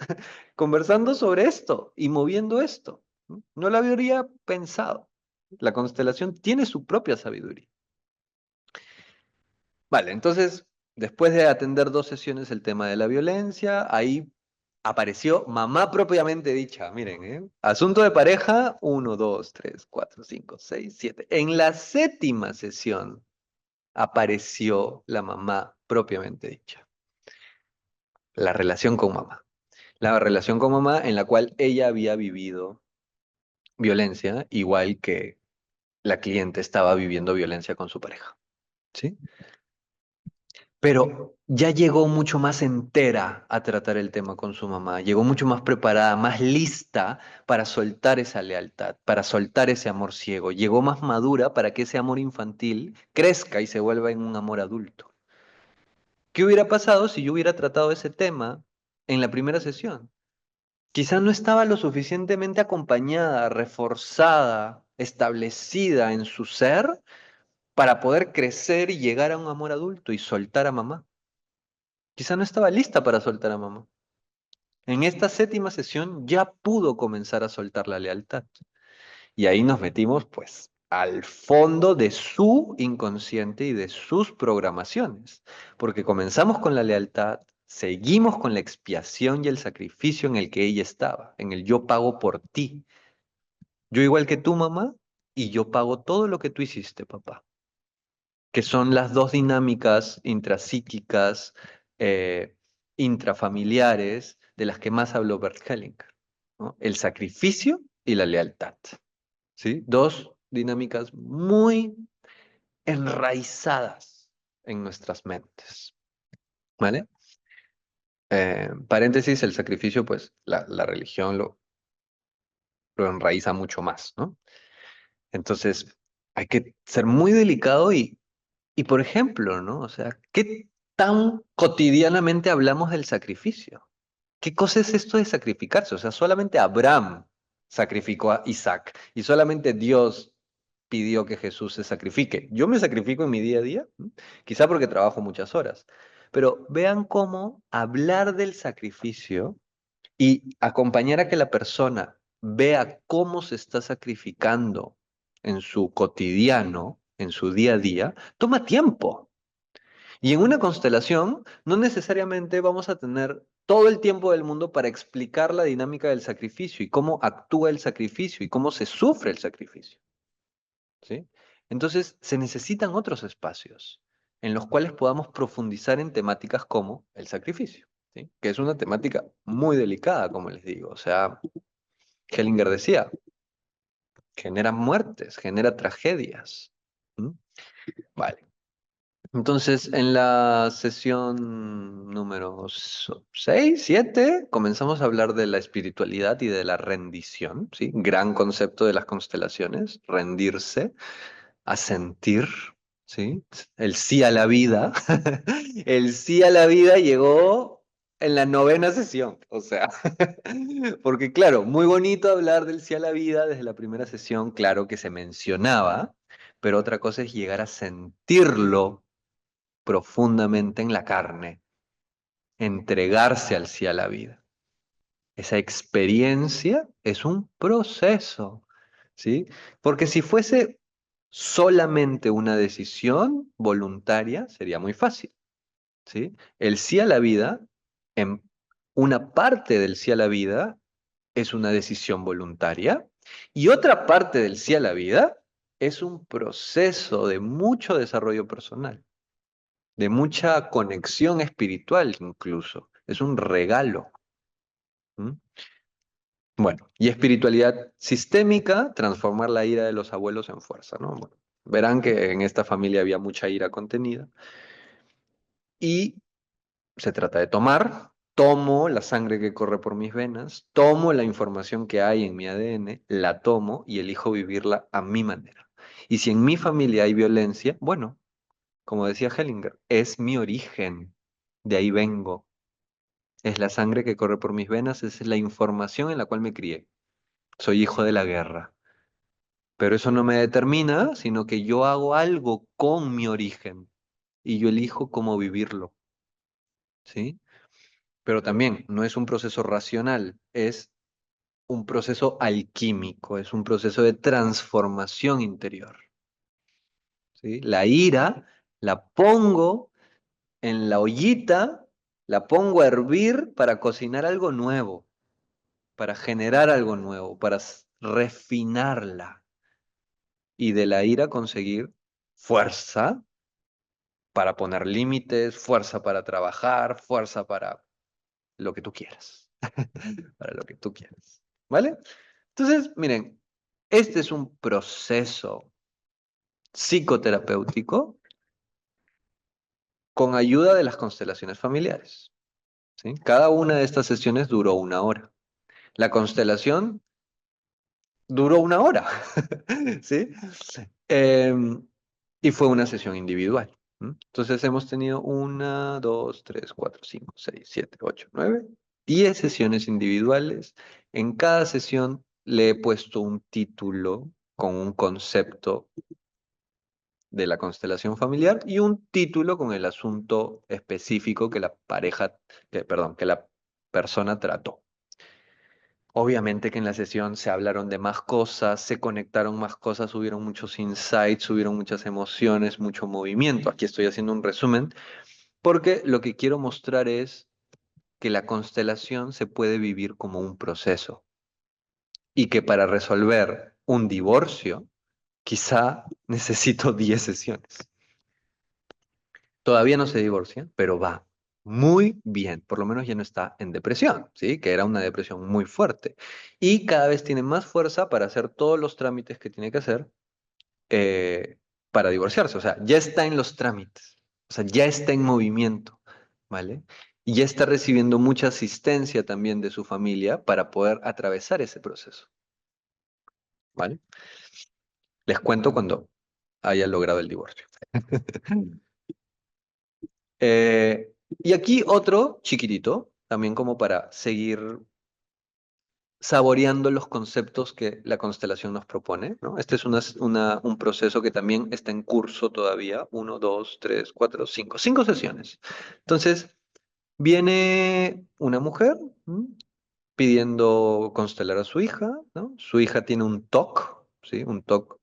conversando sobre esto y moviendo esto. No lo habría pensado. La constelación tiene su propia sabiduría. Vale, entonces, después de atender 2 sesiones el tema de la violencia, ahí apareció mamá propiamente dicha. Miren, ¿eh? Asunto de pareja, 1, 2, 3, 4, 5, 6, 7. En la séptima sesión apareció la mamá propiamente dicha. La relación con mamá. La relación con mamá en la cual ella había vivido violencia, igual que la cliente estaba viviendo violencia con su pareja. ¿Sí? Pero ya llegó mucho más entera a tratar el tema con su mamá, llegó mucho más preparada, más lista para soltar esa lealtad, para soltar ese amor ciego, llegó más madura para que ese amor infantil crezca y se vuelva en un amor adulto. ¿Qué hubiera pasado si yo hubiera tratado ese tema en la primera sesión? Quizá no estaba lo suficientemente acompañada, reforzada, establecida en su ser para poder crecer y llegar a un amor adulto y soltar a mamá. Quizá no estaba lista para soltar a mamá. En esta séptima sesión ya pudo comenzar a soltar la lealtad. Y ahí nos metimos, pues, al fondo de su inconsciente y de sus programaciones. Porque comenzamos con la lealtad, seguimos con la expiación y el sacrificio en el que ella estaba, en el yo pago por ti. Yo igual que tú, mamá, y yo pago todo lo que tú hiciste, papá. Que son las dos dinámicas intrapsíquicas, eh, intrafamiliares, de las que más habló Bert Hellinger, ¿no? El sacrificio y la lealtad, ¿sí? Dos dinámicas muy enraizadas en nuestras mentes, ¿vale? Paréntesis, el sacrificio, pues la religión lo enraiza mucho más, ¿no? Entonces, hay que ser muy delicado y por ejemplo, ¿no? O sea, ¿qué tan cotidianamente hablamos del sacrificio? ¿Qué cosa es esto de sacrificarse? O sea, solamente Abraham sacrificó a Isaac y solamente Dios pidió que Jesús se sacrifique. Yo me sacrifico en mi día a día, ¿m? Quizá porque trabajo muchas horas, pero vean cómo hablar del sacrificio y acompañar a que la persona vea cómo se está sacrificando en su cotidiano, en su día a día, toma tiempo. Y en una constelación no necesariamente vamos a tener todo el tiempo del mundo para explicar la dinámica del sacrificio y cómo actúa el sacrificio y cómo se sufre el sacrificio, ¿sí? Entonces se necesitan otros espacios en los cuales podamos profundizar en temáticas como el sacrificio, ¿sí? Que es una temática muy delicada, como les digo. O sea, Hellinger decía, genera muertes, genera tragedias. ¿Mm? Vale. Entonces, en la sesión número 6, 7, comenzamos a hablar de la espiritualidad y de la rendición, ¿sí? Gran concepto de las constelaciones, rendirse, asentir, ¿sí? El sí a la vida. El sí a la vida llegó en la novena sesión, o sea, porque claro, muy bonito hablar del sí a la vida desde la primera sesión, claro que se mencionaba, pero otra cosa es llegar a sentirlo profundamente en la carne, entregarse al sí a la vida. Esa experiencia es un proceso, ¿sí? Porque si fuese solamente una decisión voluntaria, sería muy fácil, ¿sí? El sí a la vida, en una parte del sí a la vida es una decisión voluntaria y otra parte del sí a la vida es un proceso de mucho desarrollo personal, de mucha conexión espiritual incluso. Es un regalo. ¿M? Bueno, y espiritualidad sistémica, transformar la ira de los abuelos en fuerza, ¿no? Bueno, verán que en esta familia había mucha ira contenida y se trata de tomar, tomo la sangre que corre por mis venas, tomo la información que hay en mi ADN, la tomo y elijo vivirla a mi manera. Y si en mi familia hay violencia, bueno, como decía Hellinger, es mi origen, de ahí vengo. Es la sangre que corre por mis venas, es la información en la cual me crié. Soy hijo de la guerra. Pero eso no me determina, sino que yo hago algo con mi origen y yo elijo cómo vivirlo, ¿sí? Pero también no es un proceso racional, es un proceso alquímico, es un proceso de transformación interior, ¿sí? La ira la pongo en la ollita, la pongo a hervir para cocinar algo nuevo, para generar algo nuevo, para refinarla y de la ira conseguir fuerza para poner límites, fuerza para trabajar, fuerza para lo que tú quieras, para lo que tú quieras, ¿vale? Entonces, miren, este es un proceso psicoterapéutico con ayuda de las constelaciones familiares, ¿sí? Cada una de estas sesiones duró 1 hora. La constelación duró 1 hora, ¿sí? Em, y fue una sesión individual. Entonces hemos tenido 1, 2, 3, 4, 5, 6, 7, 8, 9, 10 sesiones individuales. En cada sesión le he puesto un título con un concepto de la constelación familiar y un título con el asunto específico que la pareja, perdón, que la persona trató. Obviamente que en la sesión se hablaron de más cosas, se conectaron más cosas, hubieron muchos insights, hubieron muchas emociones, mucho movimiento. Aquí estoy haciendo un resumen porque lo que quiero mostrar es que la constelación se puede vivir como un proceso y que para resolver un divorcio quizá necesito 10 sesiones. Todavía no se divorcia, pero va muy bien. Por lo menos ya no está en depresión, ¿sí? Que era una depresión muy fuerte. Y cada vez tiene más fuerza para hacer todos los trámites que tiene que hacer para divorciarse. O sea, ya está en los trámites. O sea, ya está en movimiento, ¿vale? Y ya está recibiendo mucha asistencia también de su familia para poder atravesar ese proceso, ¿vale? Les cuento cuando haya logrado el divorcio. Y aquí otro chiquitito, también como para seguir saboreando los conceptos que la constelación nos propone, ¿no? Este es un proceso que también está en curso todavía, 1, 2, 3, 4, 5, 5 sesiones. Entonces, viene una mujer pidiendo constelar a su hija, ¿no? Su hija tiene un TOC, ¿sí? Un TOC,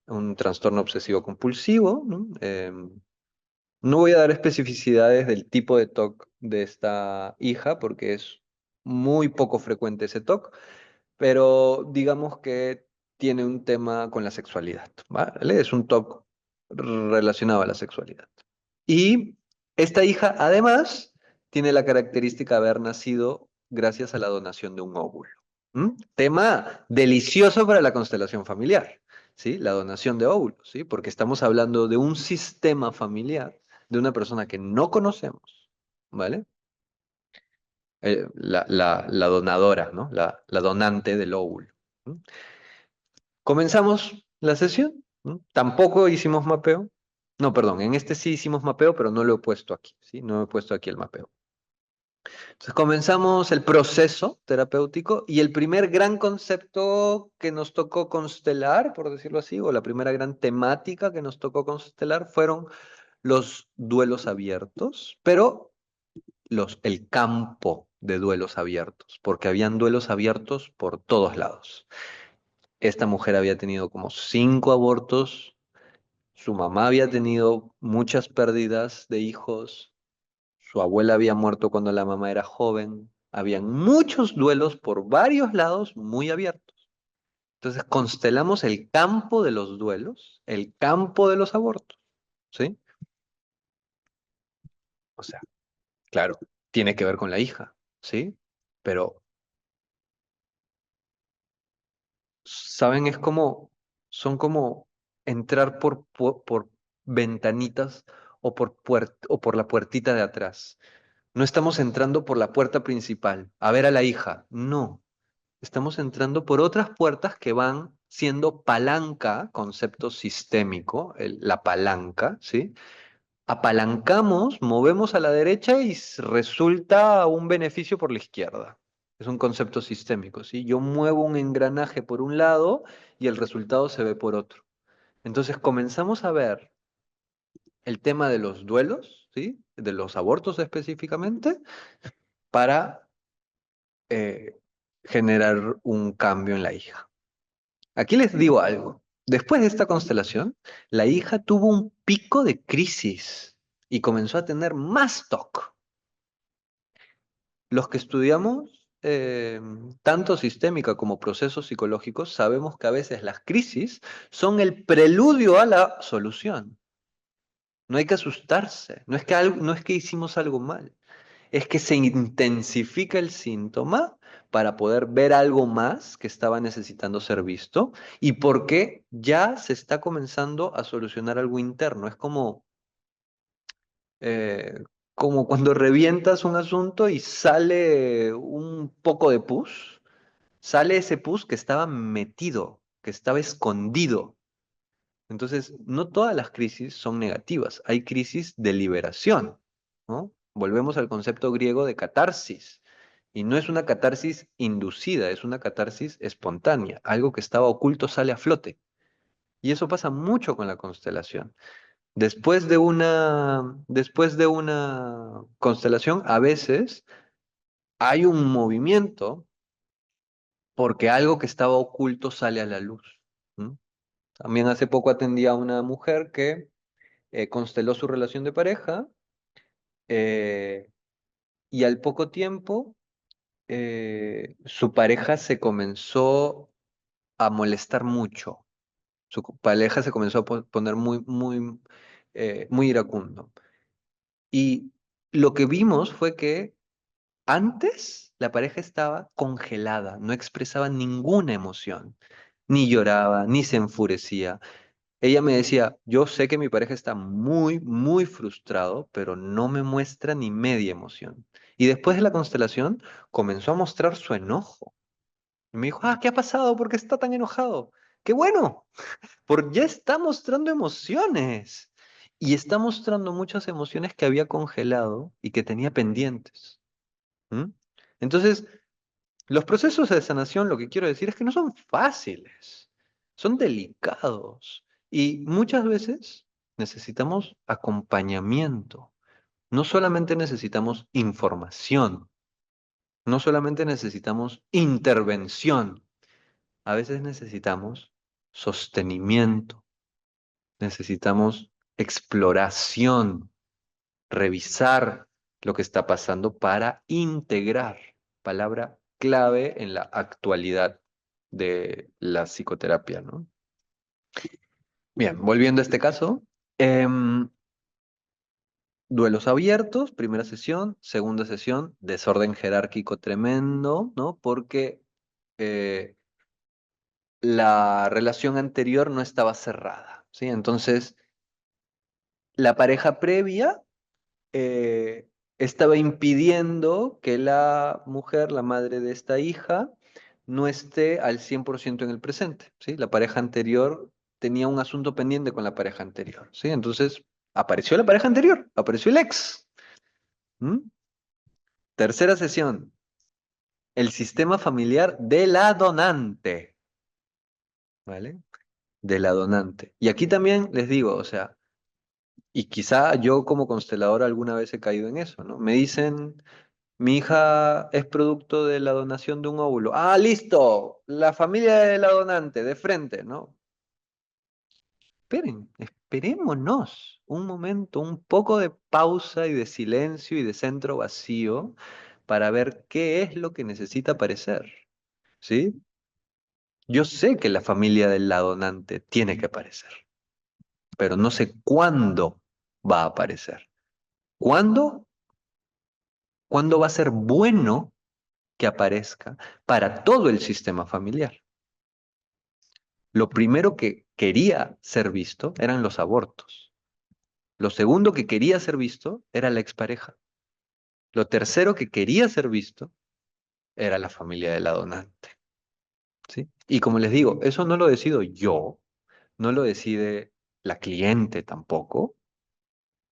un trastorno obsesivo compulsivo, ¿no? No voy a dar especificidades del tipo de TOC de esta hija porque es muy poco frecuente ese TOC, pero digamos que tiene un tema con la sexualidad, ¿vale? Es un TOC relacionado a la sexualidad. Y esta hija además tiene la característica de haber nacido gracias a la donación de un óvulo. Tema delicioso para la constelación familiar. ¿sí? La donación de óvulos, ¿sí? Porque estamos hablando de un sistema familiar de una persona que no conocemos, ¿vale? La donadora, ¿no? La donante del óvulo. ¿M? Comenzamos la sesión. ¿M? Tampoco hicimos mapeo. No, perdón, en este sí hicimos mapeo, pero no lo he puesto aquí, ¿sí? No he puesto aquí el mapeo. Entonces comenzamos el proceso terapéutico y el primer gran concepto que nos tocó constelar, por decirlo así, o la primera gran temática que nos tocó constelar fueron los duelos abiertos, pero el campo de duelos abiertos, porque habían duelos abiertos por todos lados. Esta mujer había tenido como 5 abortos, su mamá había tenido muchas pérdidas de hijos, su abuela había muerto cuando la mamá era joven, habían muchos duelos por varios lados muy abiertos. Entonces constelamos el campo de los duelos, el campo de los abortos, ¿sí? O sea, claro, tiene que ver con la hija, ¿sí? Pero ¿saben? Son como entrar por ventanitas o por la puertita de atrás. No estamos entrando por la puerta principal a ver a la hija, no. Estamos entrando por otras puertas que van siendo palanca, concepto sistémico, la palanca, ¿sí? Apalancamos, movemos a la derecha y resulta un beneficio por la izquierda. Es un concepto sistémico, ¿sí? Yo muevo un engranaje por un lado y el resultado se ve por otro. Entonces comenzamos a ver el tema de los duelos, ¿sí? De los abortos específicamente, para eh, generar un cambio en la hija. Aquí les digo algo. Después de esta constelación, la hija tuvo un pico de crisis y comenzó a tener más TOC. Los que estudiamos tanto sistémica como procesos psicológicos sabemos que a veces las crisis son el preludio a la solución. No hay que asustarse, no es que hicimos algo mal, es que se intensifica el síntoma para poder ver algo más que estaba necesitando ser visto y porque ya se está comenzando a solucionar algo interno. Es eh, como cuando revientas un asunto y sale un poco de pus, sale ese pus que estaba metido, que estaba escondido. Entonces, no todas las crisis son negativas, hay crisis de liberación, ¿no? Volvemos al concepto griego de catarsis. Y no es una catarsis inducida, es una catarsis espontánea. Algo que estaba oculto sale a flote. Y eso pasa mucho con la constelación. Después de una constelación, a veces hay un movimiento porque algo que estaba oculto sale a la luz. ¿M? También hace poco atendí a una mujer que consteló su relación de pareja eh, y al poco tiempo su pareja se comenzó a molestar mucho. Pareja se comenzó a poner muy iracundo. Y lo que vimos fue que antes la pareja estaba congelada, no expresaba ninguna emoción, ni lloraba, ni se enfurecía. Ella me decía, yo sé que mi pareja está muy frustrado, pero no me muestra ni media emoción. Y después de la constelación comenzó a mostrar su enojo. Y me dijo, ¿qué ha pasado? ¿Por qué está tan enojado? ¡Qué bueno! Porque ya está mostrando emociones. Y está mostrando muchas emociones que había congelado y que tenía pendientes. ¿M? Entonces, los procesos de sanación, lo que quiero decir es que no son fáciles, son delicados y muchas veces necesitamos acompañamiento. No solamente necesitamos información, no solamente necesitamos intervención, a veces necesitamos sostenimiento, necesitamos exploración, revisar lo que está pasando para integrar, palabra clave en la actualidad de la psicoterapia, ¿no? Bien, volviendo a este caso, em, duelos abiertos, primera sesión, segunda sesión, desorden jerárquico tremendo, ¿no? Porque eh, la relación anterior no estaba cerrada, ¿sí? Entonces, la pareja previa eh, estaba impidiendo que la mujer, la madre de esta hija, no esté al 100% en el presente, ¿sí? La pareja anterior tenía un asunto pendiente con la pareja anterior, ¿sí? Entonces, apareció la pareja anterior, apareció el ex. ¿Mm? Tercera sesión, el sistema familiar de la donante, ¿vale? De la donante. Y aquí también les digo, o sea, y quizá yo como constelador alguna vez he caído en eso, ¿no? Me dicen, mi hija es producto de la donación de un óvulo. Ah, listo, la familia de la donante, de frente, ¿no? Esperen, esperémonos un momento, un poco de pausa y de silencio y de centro vacío para ver qué es lo que necesita aparecer, ¿sí? Yo sé que la familia de la donante tiene que aparecer, pero no sé cuándo va a aparecer. ¿Cuándo? ¿Cuándo va a ser bueno que aparezca para todo el sistema familiar? Lo primero que quería ser visto eran los abortos. Lo segundo que quería ser visto era la expareja. Lo tercero que quería ser visto era la familia de la donante, ¿sí? Y como les digo, eso no lo decido yo, no lo decide la cliente tampoco,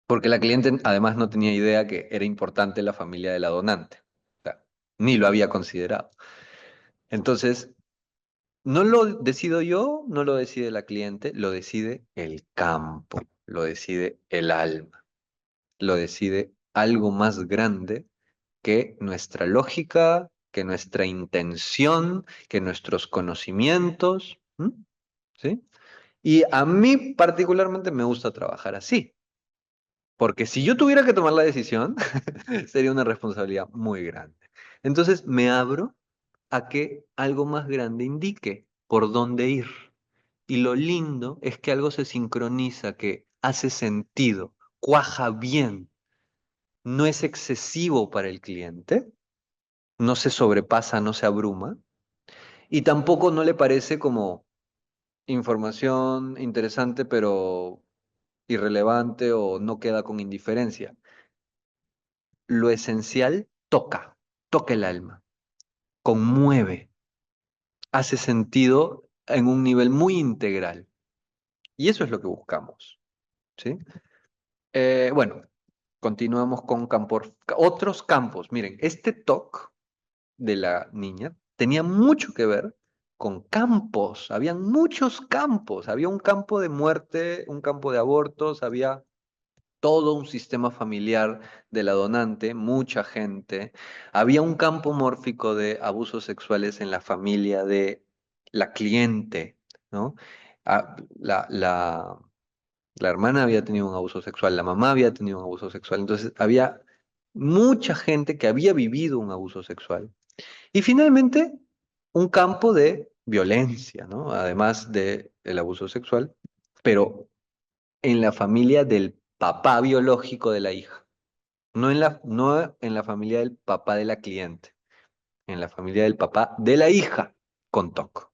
porque la cliente además no tenía idea que era importante la familia de la donante. O sea, ni lo había considerado. Entonces, no lo decido yo, no lo decide la cliente, lo decide el campo, lo decide el alma, lo decide algo más grande que nuestra lógica, que nuestra intención, que nuestros conocimientos. ¿M? ¿Sí? Y a mí particularmente me gusta trabajar así, porque si yo tuviera que tomar la decisión, sería una responsabilidad muy grande. Entonces me abro a que algo más grande indique por dónde ir. Y lo lindo es que algo se sincroniza, que hace sentido, cuaja bien, no es excesivo para el cliente, no se sobrepasa, no se abruma, y tampoco no le parece como información interesante pero irrelevante o no queda con indiferencia. Lo esencial toca, toca el alma, conmueve, hace sentido en un nivel muy integral. Y eso es lo que buscamos, ¿sí? Bueno, continuamos con otros campos. Miren, este TOC de la niña tenía mucho que ver con campos. Habían muchos campos. Había un campo de muerte, un campo de abortos, había todo un sistema familiar de la donante, mucha gente. Había un campo mórfico de abusos sexuales en la familia de la cliente, ¿no? La hermana había tenido un abuso sexual, la mamá había tenido un abuso sexual, entonces había mucha gente que había vivido un abuso sexual. Y finalmente, un campo de violencia, ¿no? Además del abuso sexual, pero en la familia del papá biológico de la hija, no en la familia del papá de la cliente, en la familia del papá de la hija con TOC.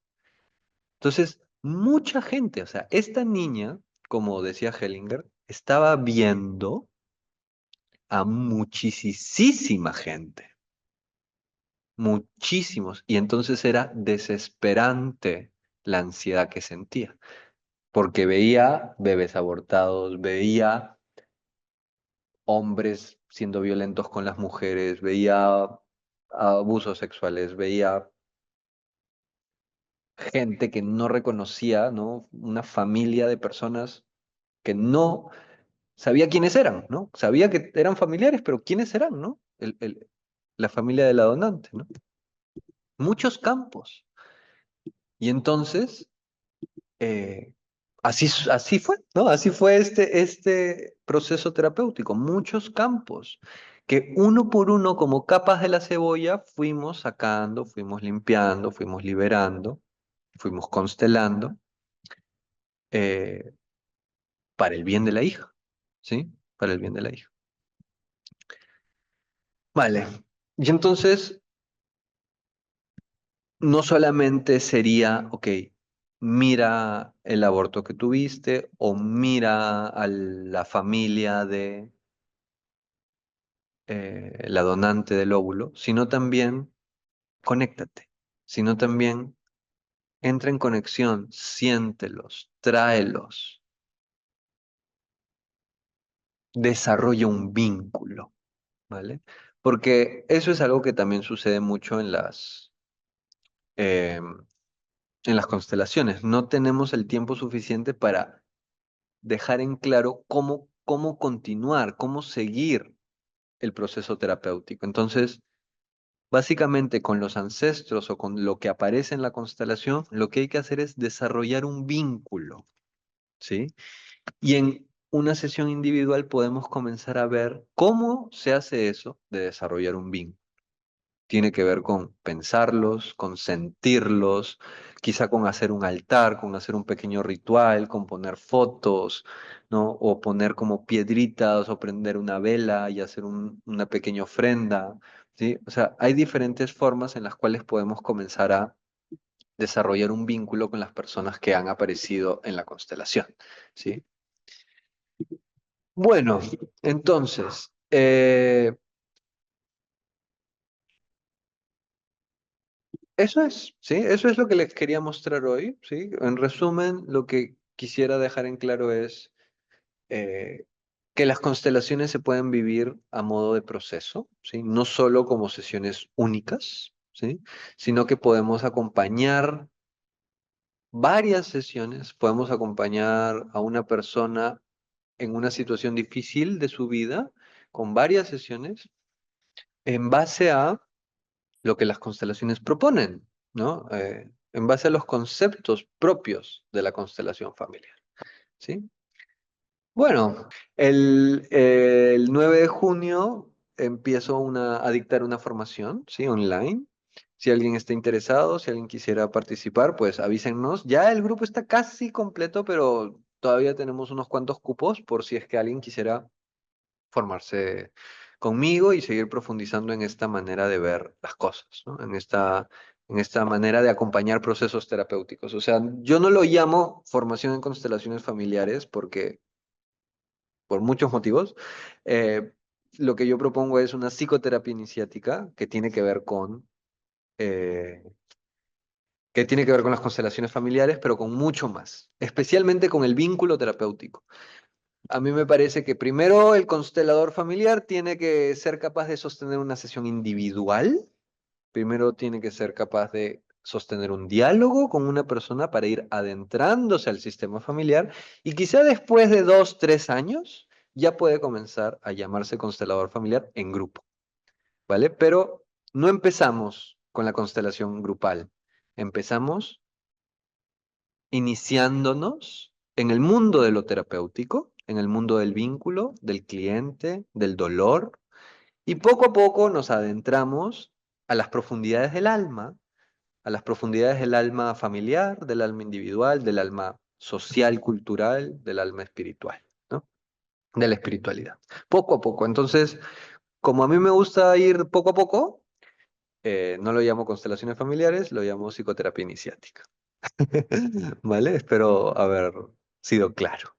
Entonces, mucha gente, o sea, esta niña, como decía Hellinger, estaba viendo a muchísima gente, muchísimos, y entonces era desesperante la ansiedad que sentía, porque veía bebés abortados, veía hombres siendo violentos con las mujeres, veía abusos sexuales, veía gente que no reconocía, ¿no? Una familia de personas que no sabía quiénes eran, ¿no? Sabía que eran familiares, pero ¿quiénes eran, no? La familia de la donante, ¿no? Muchos campos. Y entonces, eh, así fue, ¿no? Así fue este proceso terapéutico, muchos campos, que uno por uno, como capas de la cebolla, fuimos sacando, fuimos limpiando, fuimos liberando, fuimos constelando, eh, para el bien de la hija, ¿sí? Para el bien de la hija. Vale. Y entonces, no solamente sería, ok, mira el aborto que tuviste o mira a la familia de la donante del óvulo, sino también conéctate, sino también entra en conexión, siéntelos, tráelos, desarrolla un vínculo, ¿vale? Porque eso es algo que también sucede mucho em, en las constelaciones. No tenemos el tiempo suficiente para dejar en claro cómo continuar, cómo seguir el proceso terapéutico. Entonces, básicamente con los ancestros o con lo que aparece en la constelación, lo que hay que hacer es desarrollar un vínculo, ¿sí? Y en una sesión individual podemos comenzar a ver cómo se hace eso de desarrollar un vínculo. Tiene que ver con pensarlos, con sentirlos, quizá con hacer un altar, con hacer un pequeño ritual, con poner fotos, ¿no? O poner como piedritas o prender una vela y hacer una pequeña ofrenda, ¿sí? O sea, hay diferentes formas en las cuales podemos comenzar a desarrollar un vínculo con las personas que han aparecido en la constelación, ¿sí? Bueno, entonces, eso es, ¿sí? Eso es lo que les quería mostrar hoy, ¿sí? En resumen, lo que quisiera dejar en claro es eh, que las constelaciones se pueden vivir a modo de proceso, ¿sí? No solo como sesiones únicas, ¿sí? Sino que podemos acompañar varias sesiones, podemos acompañar a una persona en una situación difícil de su vida con varias sesiones en base a lo que las constelaciones proponen, ¿no? En base a los conceptos propios de la constelación familiar, ¿sí? Bueno, el 9 de junio empiezo a dictar una formación, ¿sí? Online. Si alguien está interesado, si alguien quisiera participar, pues avísennos. Ya el grupo está casi completo, pero todavía tenemos unos cuantos cupos por si es que alguien quisiera formarse conmigo y seguir profundizando en esta manera de ver las cosas, ¿no? En esta manera de acompañar procesos terapéuticos. O sea, yo no lo llamo formación en constelaciones familiares porque, por muchos motivos, eh, lo que yo propongo es una psicoterapia iniciática eh, que tiene que ver con las constelaciones familiares, pero con mucho más, especialmente con el vínculo terapéutico. A mí me parece que primero el constelador familiar tiene que ser capaz de sostener una sesión individual, primero tiene que ser capaz de sostener un diálogo con una persona para ir adentrándose al sistema familiar y quizá después de 2, 3 años ya puede comenzar a llamarse constelador familiar en grupo, ¿vale? Pero no empezamos con la constelación grupal, empezamos iniciándonos en el mundo de lo terapéutico, en el mundo del vínculo, del cliente, del dolor, y poco a poco nos adentramos a las profundidades del alma, a las profundidades del alma familiar, del alma individual, del alma social, cultural, del alma espiritual, ¿no? De la espiritualidad. Poco a poco. Entonces, como a mí me gusta ir poco a poco, no lo llamo constelaciones familiares, lo llamo psicoterapia iniciática. ¿Vale? Espero haber sido claro.